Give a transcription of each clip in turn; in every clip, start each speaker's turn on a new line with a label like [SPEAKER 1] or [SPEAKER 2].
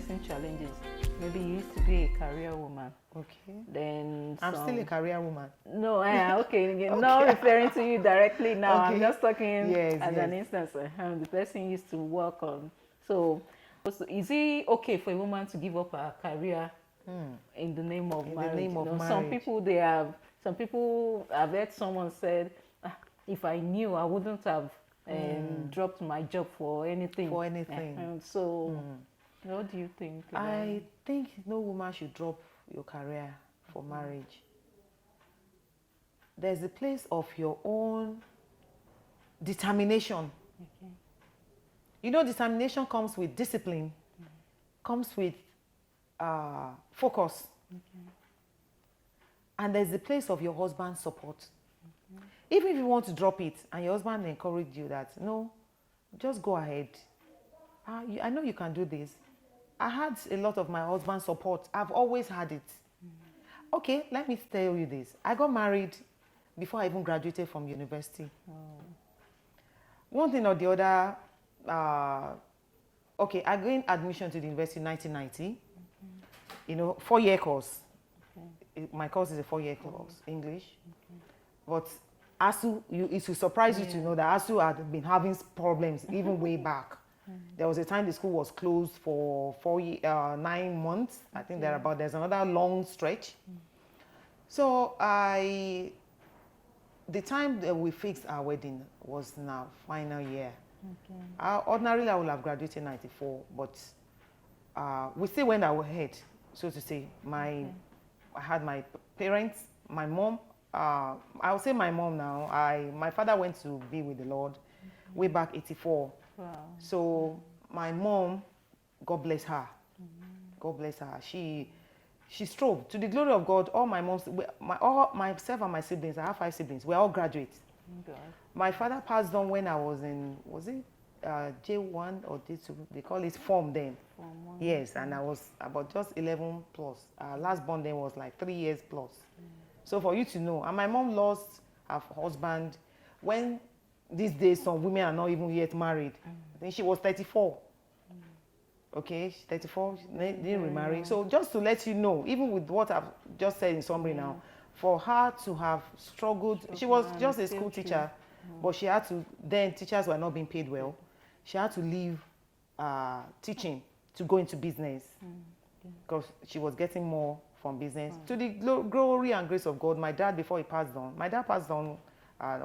[SPEAKER 1] facing challenges. Maybe you used to be a career woman.
[SPEAKER 2] Okay.
[SPEAKER 1] Then
[SPEAKER 2] I'm still a career woman.
[SPEAKER 1] No, okay. You're not referring to you directly now.
[SPEAKER 2] Okay.
[SPEAKER 1] I'm just talking
[SPEAKER 2] Yes,
[SPEAKER 1] as
[SPEAKER 2] yes.
[SPEAKER 1] an instance. The person used to work on. So is it okay for a woman to give up her career in the name of marriage?
[SPEAKER 2] The name of marriage.
[SPEAKER 1] Some people I've heard someone said, if I knew, I wouldn't have dropped my job for anything.
[SPEAKER 2] For anything.
[SPEAKER 1] What do you think?
[SPEAKER 2] I think no woman should drop your career for marriage. There's a place of your own determination.
[SPEAKER 1] Okay.
[SPEAKER 2] You know, determination comes with discipline, comes with focus.
[SPEAKER 1] Okay.
[SPEAKER 2] And there's a place of your husband's support. Even if you want to drop it and your husband encouraged you that, no, just go ahead. I know you can do this. I had a lot of my husband's support. I've always had it. Okay, let me tell you this. I got married before I even graduated from university. One thing or the other, okay, I gained admission to the university in 1990. You know, 4-year course. My course is a 4-year course, English. But ASU, it will surprise you to know that ASU had been having problems even way back. There was a time the school was closed for 9 months. I think there's another long stretch. So the time that we fixed our wedding was in our final year. Ordinarily, I would have graduated in 94, but we still went ahead, so to say. I had my parents, my mom. I'll say my mom now. My father went to be with the Lord way back 84.
[SPEAKER 1] Wow.
[SPEAKER 2] So my mom, God bless her. God bless her. She strove to the glory of God. All my moms, myself and my siblings, I have 5 siblings. We're all graduates.
[SPEAKER 1] God.
[SPEAKER 2] My father passed on when I was in, was it J1 or J2? They call it form then.
[SPEAKER 1] Form 1.
[SPEAKER 2] Yes, and I was about just 11 plus. Last born then was like 3 years plus. So for you to know, and my mom lost her husband when these days some women are not even yet married. I think she was 34. Okay, she's 34, she didn't remarry. So just to let you know, even with what I've just said in summary now, for her to have struggled, she was just a school teacher, but she had to, then teachers were not being paid well. She had to leave teaching to go into business because she was getting more from business. To the glory and grace of God, my dad, before he passed on, my dad passed on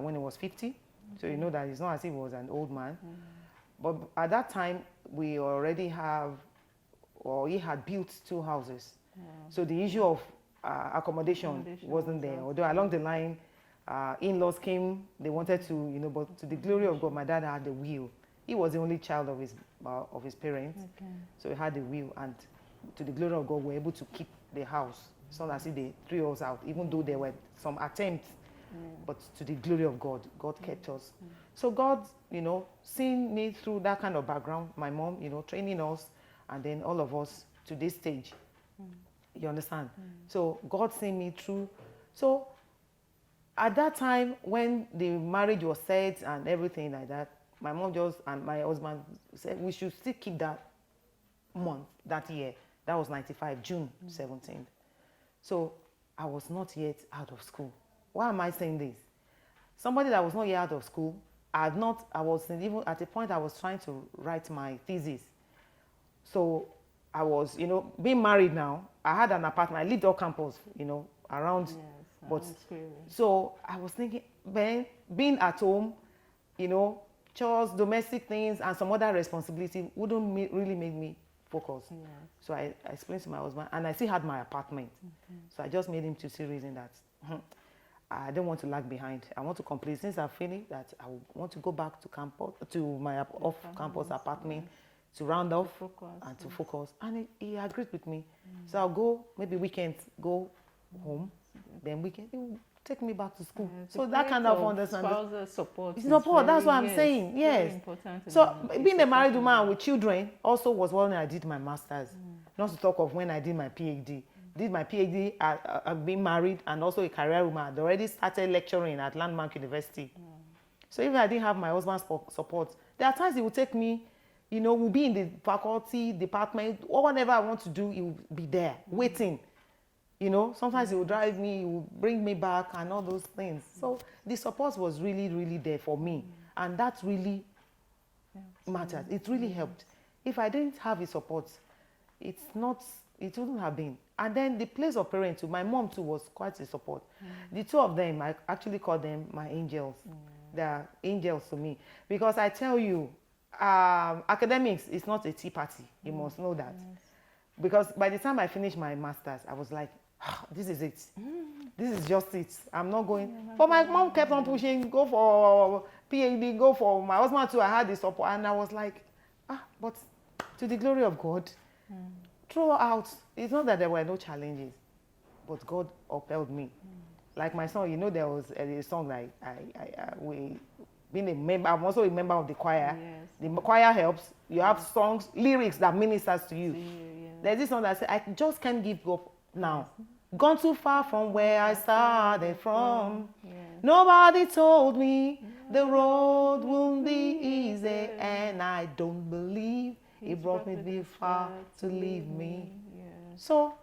[SPEAKER 2] when he was 50. So you know that it's not as if he was an old man. But at that time, we already have, or he had built 2 houses. So the issue of accommodation wasn't there. Although along the line, in-laws came, they wanted to, you know, but to the glory of God, my dad had the will. He was the only child of his parents. So he had the will, and to the glory of God, we were able to keep the house. It's not as if they threw us out, even though there were some attempts. But to the glory of God, God kept us. So God, you know, seeing me through that kind of background, my mom, you know, training us, and then all of us to this stage. You understand? So God seeing me through. So at that time, when the marriage was set and everything like that, my mom just, and my husband said, we should still keep that month, that year. That was 95, June 17th. So I was not yet out of school. Why am I saying this? Somebody that was not yet out of school, I was even at a point I was trying to write my thesis. So I was, you know, being married now, I had an apartment, I lived off campus, you know, around, but, so I was thinking, being at home, you know, chores, domestic things, and some other responsibility wouldn't really make me focus. So I explained to my husband, and I still had my apartment. So I just made him to see reason that, I don't want to lag behind. I want to complete. Since I finished that, I want to go back to campus, to my off-campus apartment, to round off and to focus. And he agreed with me. So I'll go, maybe weekends, go home. Then weekend, he will take me back to school. So that kind of understanding.
[SPEAKER 1] Support.
[SPEAKER 2] That's what I'm saying. Yes. So being a married woman with children also was when I did my master's. Not to talk of when I did my PhD. Did my PhD, I've been married and also a career woman. I'd already started lecturing at Landmark University. So even I didn't have my husband's support, there are times he would take me You know, we'll be in the faculty, department, or whatever I want to do, he will be there, waiting. You know, sometimes he will drive me, he will bring me back and all those things. So the support was really, really there for me. And that really mattered. It really helped. If I didn't have his support, it wouldn't have been. And then the place of parents too, my mom too was quite a support. The two of them, I actually call them my angels. They are angels to me. Because I tell you, academics is not a tea party. You must know that. Because by the time I finished my master's, I was like, this is it. This is just it. I'm not going. But my mom kept on pushing, go for PhD, go for my husband too. I had the support. And I was like, but to the glory of God, throughout, it's not that there were no challenges, but God upheld me. Like my song, you know, there was a song like being a member. I'm also a member of the choir.
[SPEAKER 1] Yes.
[SPEAKER 2] The choir helps. You have songs, lyrics that ministers to you. There's this song that says, I just can't give up now. Gone too far from where I started from. Nobody told me the road won't be easy, and I don't believe he brought me this far to leave me. So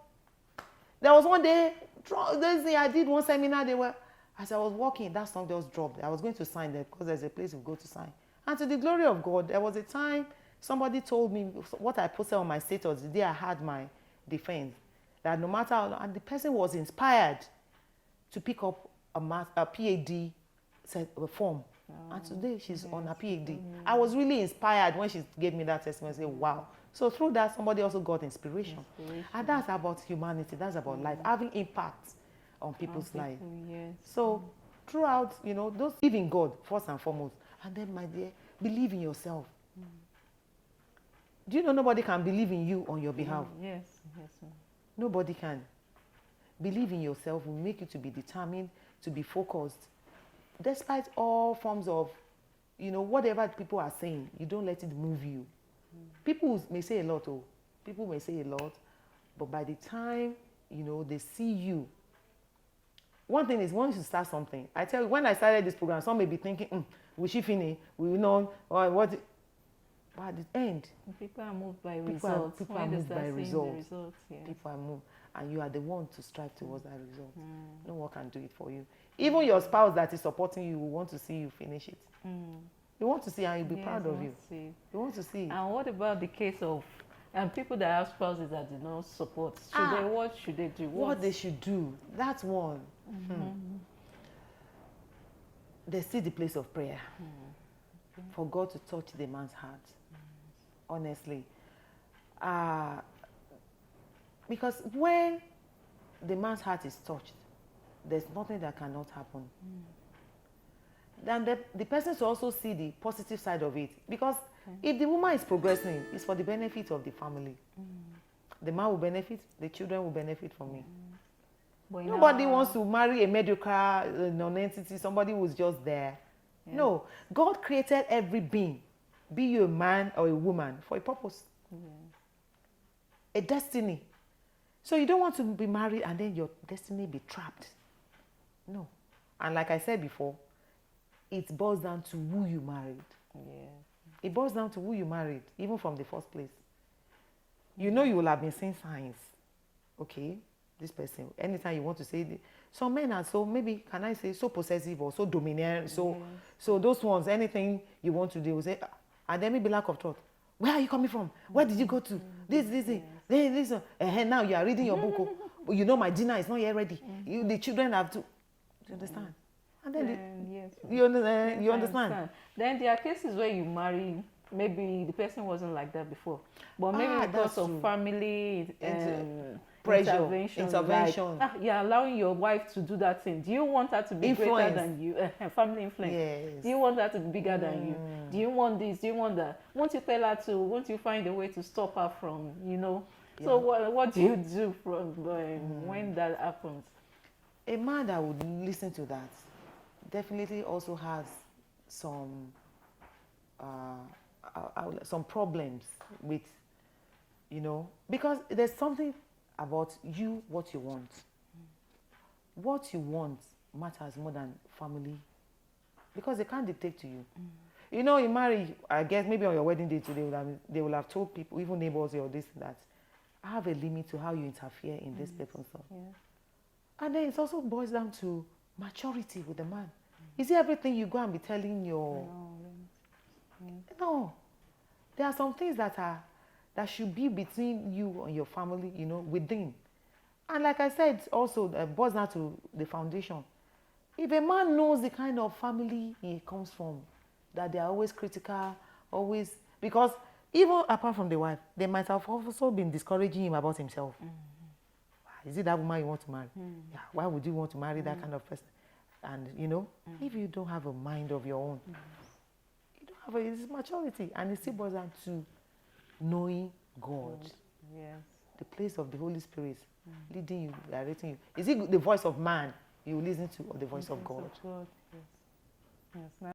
[SPEAKER 2] there was one day, I did one seminar. As I was walking, that song just dropped. I was going to sign there because there's a place we go to sign. And to the glory of God, there was a time somebody told me what I posted on my status the day I had my defense, that no matter how long, and the person was inspired to pick up a PhD form. And today she's on a PhD. I was really inspired when she gave me that testimony. I said, wow. So through that, somebody also got inspiration. And that's about humanity. That's about life, having impact on people's lives. So throughout, you know, those believe in God first and foremost. And then, my dear, believe in yourself. Do you know nobody can believe in you on your behalf?
[SPEAKER 1] Yes.
[SPEAKER 2] Nobody can. Believe in yourself will make you to be determined, to be focused. Despite all forms of, you know, whatever people are saying, you don't let it move you. People may say a lot, but by the time, you know, they see you. One thing is, once you start something, I tell you, when I started this program, some may be thinking, will she finish? Will you know? Or what? But at the end,
[SPEAKER 1] people are moved by results.
[SPEAKER 2] People are moved by results.
[SPEAKER 1] Yes.
[SPEAKER 2] People are moved. And you are the one to strive towards that result. No one can do it for you. Even your spouse that is supporting you will want to see you finish it. You want to see, and you'll be proud of you. You want to see.
[SPEAKER 1] And what about the case of people that have spouses that do not support? What should they do?
[SPEAKER 2] What they should do? That's one. They see the place of prayer for God to touch the man's heart. Honestly. Because when the man's heart is touched, there's nothing that cannot happen. Then the person should also see the positive side of it. Because if the woman is progressing, it's for the benefit of the family. The man will benefit, the children will benefit from it. Nobody wants to marry a mediocre non-entity, somebody who's just there. No, God created every being, be you a man or a woman, for a purpose. A destiny. So you don't want to be married and then your destiny be trapped. No. And like I said before, it boils down to who you married. It boils down to who you married, even from the first place. You know you will have been seeing signs. Okay, this person, anytime you want to say, some men are so, maybe, can I say, so possessive or so domineering. So those ones, anything you want to do, will say, and then maybe lack of trust. Where are you coming from? Where did you go to? This. Now you are reading your book. You know my dinner is not yet ready. The children have to. Do you understand? And then you understand? You understand?
[SPEAKER 1] Then there are cases where you marry, maybe the person wasn't like that before, but maybe because of family
[SPEAKER 2] pressure,
[SPEAKER 1] intervention. Like, you're allowing your wife to do that thing. Do you want her to be greater than you? Family influence.
[SPEAKER 2] Yes.
[SPEAKER 1] Do you want her to be bigger than you? Do you want this? Do you want that? Won't you tell her to? Won't you find a way to stop her from, you know? So what do you do when that happens?
[SPEAKER 2] A man that would listen to that definitely also has some problems with, you know, because there's something about you, what you want. What you want matters more than family, because they can't dictate to you. You know, in marriage, I guess maybe on your wedding day today, they will have told people, even neighbors or this, that I have a limit to how you interfere in this person's life.
[SPEAKER 1] Yeah.
[SPEAKER 2] And then it also boils down to maturity with the man. Is it everything you go and be telling your... No. There are some things that should be between you and your family, you know, within. And like I said, also, boils down to the foundation. If a man knows the kind of family he comes from, that they are always critical, always... Because even apart from the wife, they might have also been discouraging him about himself. Is it that woman you want to marry? Yeah, why would you want to marry that kind of person? And, you know, if you don't have a mind of your own, you don't have it's maturity. And it still boils down to knowing God.
[SPEAKER 1] Yes.
[SPEAKER 2] The place of the Holy Spirit leading you, directing you. Is it the voice of man you listen to, or the voice of God?
[SPEAKER 1] Yes. Yes.